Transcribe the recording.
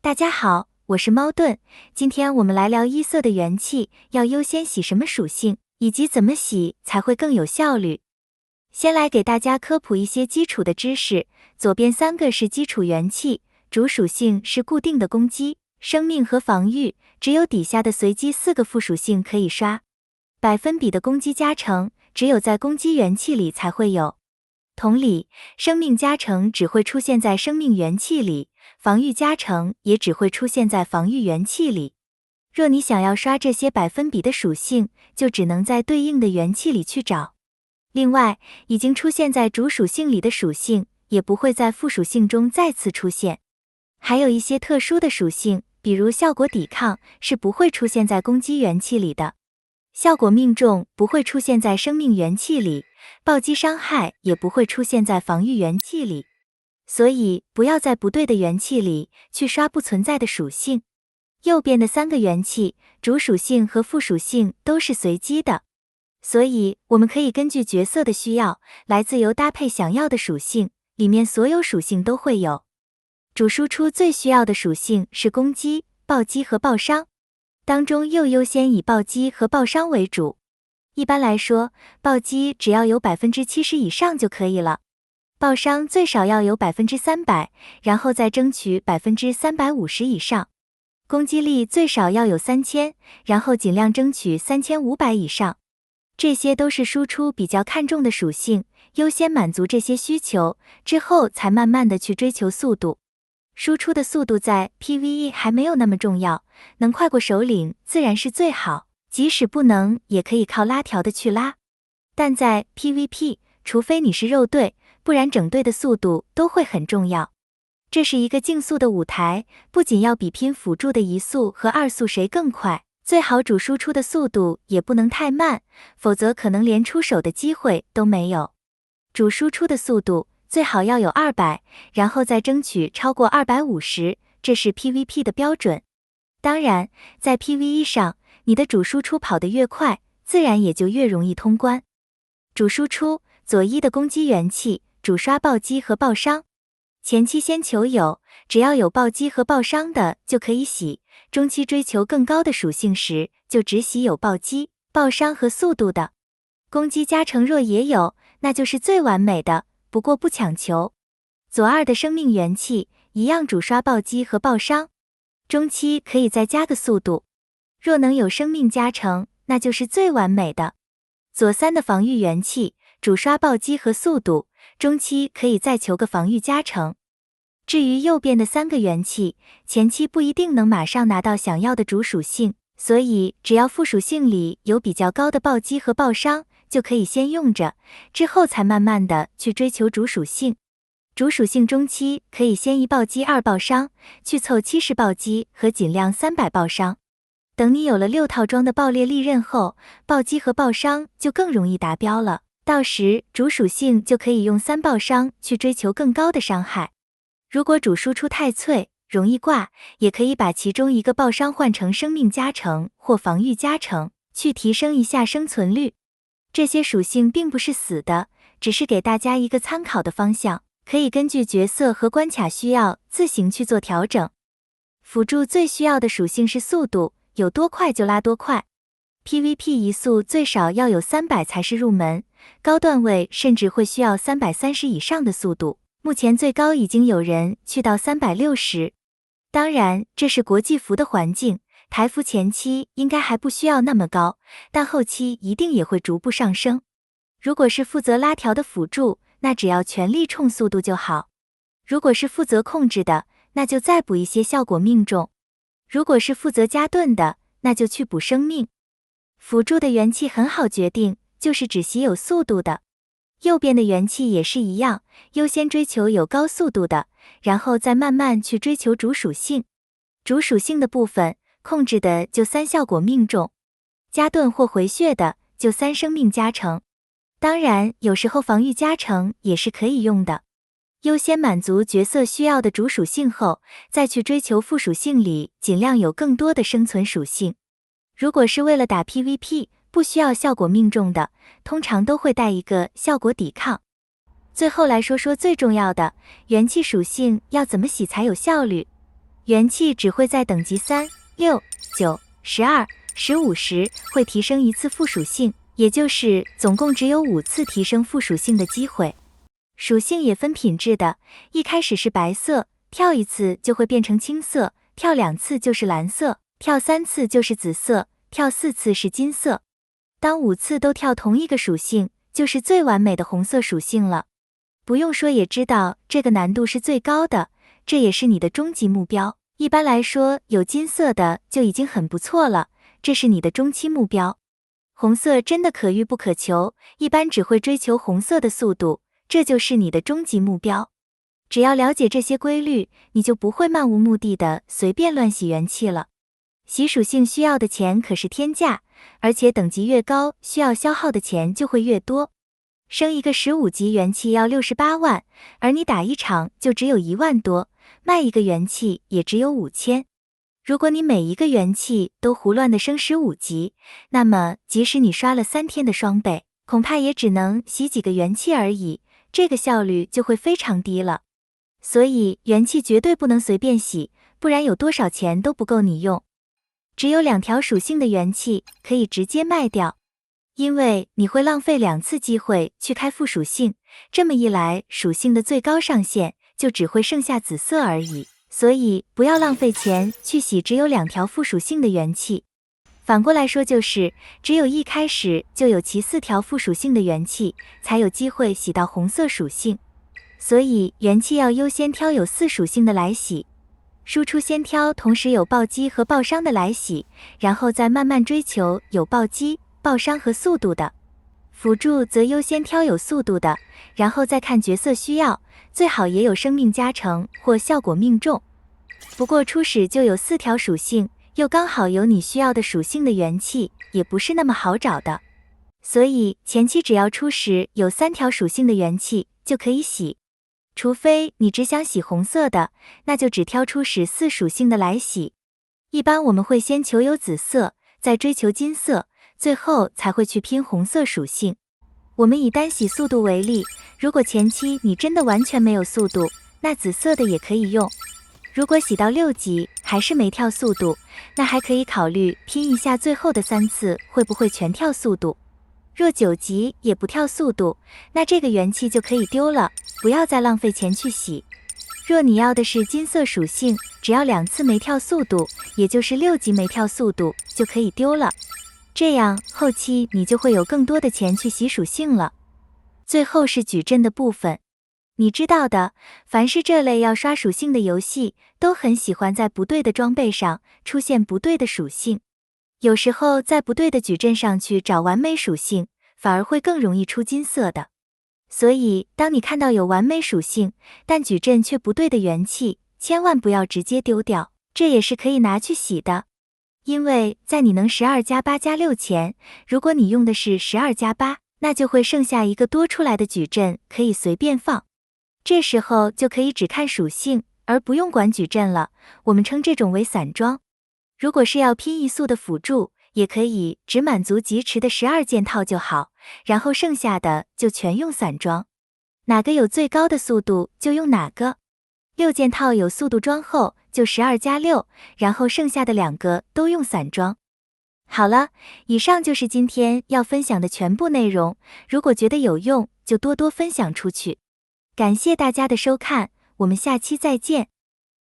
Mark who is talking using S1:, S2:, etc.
S1: 大家好，我是猫盾，今天我们来聊一色的元气要优先洗什么属性，以及怎么洗才会更有效率。先来给大家科普一些基础的知识，左边3个是基础元气，主属性是固定的攻击、生命和防御，只有底下的随机4个副属性可以刷。百分比的攻击加成，只有在攻击元气里才会有。同理，生命加成只会出现在生命元气里，防御加成也只会出现在防御元气里。若你想要刷这些百分比的属性，就只能在对应的元气里去找。另外，已经出现在主属性里的属性，也不会在副属性中再次出现。还有一些特殊的属性，比如效果抵抗，是不会出现在攻击元气里的。效果命中不会出现在生命元气里，暴击伤害也不会出现在防御元气里。所以不要在不对的元气里去刷不存在的属性。右边的3个元气，主属性和副属性都是随机的，所以我们可以根据角色的需要来自由搭配想要的属性，里面所有属性都会有。主输出最需要的属性是攻击、暴击和爆伤，当中又优先以暴击和爆伤为主。一般来说，暴击只要有 70% 以上就可以了，爆伤最少要有 300%， 然后再争取 350% 以上。攻击力最少要有3000，然后尽量争取3500以上。这些都是输出比较看重的属性，优先满足这些需求，之后才慢慢的去追求速度。输出的速度在 PVE 还没有那么重要，能快过首领自然是最好，即使不能也可以靠拉条的去拉。但在 PVP， 除非你是肉队，不然整队的速度都会很重要。这是一个竞速的舞台，不仅要比拼辅助的1速和2速谁更快，最好主输出的速度也不能太慢，否则可能连出手的机会都没有。主输出的速度最好要有200，然后再争取超过250，这是 PVP 的标准。当然，在 PVE 上，你的主输出跑得越快，自然也就越容易通关。主输出左1的攻击元气，主刷暴击和爆伤。前期先求有，只要有暴击和爆伤的就可以洗，中期追求更高的属性时，就只洗有暴击、爆伤和速度的。攻击加成若也有，那就是最完美的，不过不强求。左2的生命元气一样主刷暴击和爆伤，中期可以再加个速度，若能有生命加成，那就是最完美的。左3的防御元气主刷暴击和速度，中期可以再求个防御加成。至于右边的3个元气，前期不一定能马上拿到想要的主属性，所以只要副属性里有比较高的暴击和爆伤，就可以先用着，之后才慢慢的去追求主属性。主属性中期可以先1暴击2爆伤，去凑70暴击和尽量300爆伤。等你有了6套装的爆裂利刃后，暴击和爆伤就更容易达标了，到时主属性就可以用3爆伤去追求更高的伤害。如果主输出太脆，容易挂，也可以把其中1个爆伤换成生命加成或防御加成，去提升一下生存率。这些属性并不是死的，只是给大家一个参考的方向，可以根据角色和关卡需要自行去做调整。辅助最需要的属性是速度，有多快就拉多快。PVP 1速最少要有300才是入门，高段位甚至会需要330以上的速度，目前最高已经有人去到360。当然，这是国际服的环境，台服前期应该还不需要那么高，但后期一定也会逐步上升。如果是负责拉条的辅助，那只要全力冲速度就好。如果是负责控制的，那就再补一些效果命中。如果是负责加盾的，那就去补生命。辅助的元气很好决定，就是只洗有速度的。右边的元气也是一样，优先追求有高速度的，然后再慢慢去追求主属性。主属性的部分，控制的就3效果命中，加盾或回血的就3生命加成。当然，有时候防御加成也是可以用的。优先满足角色需要的主属性后，再去追求副属性里尽量有更多的生存属性。如果是为了打 PVP， 不需要效果命中的，通常都会带一个效果抵抗。最后来说说最重要的，元气属性要怎么洗才有效率。元气只会在等级3、6、9、12、15时会提升一次副属性，也就是总共只有5次提升副属性的机会。属性也分品质的，一开始是白色，跳一次就会变成青色，跳2次就是蓝色，跳3次就是紫色，跳4次是金色。当5次都跳同一个属性，就是最完美的红色属性了。不用说也知道这个难度是最高的，这也是你的终极目标。一般来说，有金色的就已经很不错了，这是你的中期目标。红色真的可遇不可求，一般只会追求红色的速度，这就是你的终极目标。只要了解这些规律，你就不会漫无目的的随便乱洗元气了。洗属性需要的钱可是天价，而且等级越高，需要消耗的钱就会越多。升一个15级元气要68万，而你打一场就只有1万多，卖一个元气也只有5000。如果你每一个元气都胡乱的升15级，那么即使你刷了3天的双倍，恐怕也只能洗几个元气而已，这个效率就会非常低了。所以元气绝对不能随便洗，不然有多少钱都不够你用。只有2条属性的元气可以直接卖掉，因为你会浪费2次机会去开副属性，这么一来属性的最高上限就只会剩下紫色而已，所以不要浪费钱去洗只有2条副属性的元气。反过来说就是，只有一开始就有其4条副属性的元气，才有机会洗到红色属性。所以元气要优先挑有4属性的来洗。输出先挑同时有暴击和暴伤的来洗，然后再慢慢追求有暴击、暴伤和速度的。辅助则优先挑有速度的，然后再看角色需要，最好也有生命加成或效果命中。不过初始就有4条属性，又刚好有你需要的属性的元气，也不是那么好找的。所以前期只要初始有3条属性的元气就可以洗。除非你只想洗红色的，那就只挑初始4属性的来洗。一般我们会先求有紫色，再追求金色，最后才会去拼红色属性。我们以单洗速度为例，如果前期你真的完全没有速度，那紫色的也可以用。如果洗到6级还是没跳速度，那还可以考虑拼一下最后的3次会不会全跳速度。若9级也不跳速度，那这个元气就可以丢了，不要再浪费钱去洗。若你要的是金色属性，只要2次没跳速度，也就是6级没跳速度，就可以丢了。这样后期你就会有更多的钱去洗属性了。最后是矩阵的部分。你知道的，凡是这类要刷属性的游戏，都很喜欢在不对的装备上出现不对的属性。有时候在不对的矩阵上去找完美属性，反而会更容易出金色的。所以当你看到有完美属性，但矩阵却不对的元气，千万不要直接丢掉，这也是可以拿去洗的。因为在你能12+8+6前，如果你用的是12+8，那就会剩下一个多出来的矩阵可以随便放。这时候就可以只看属性，而不用管矩阵了，我们称这种为散装。如果是要拼一速的辅助，也可以只满足疾驰的12件套就好，然后剩下的就全用散装。哪个有最高的速度就用哪个。6件套有速度装后就12+6，然后剩下的2个都用散装。好了，以上就是今天要分享的全部内容，如果觉得有用，就多多分享出去。感谢大家的收看，我们下期再见。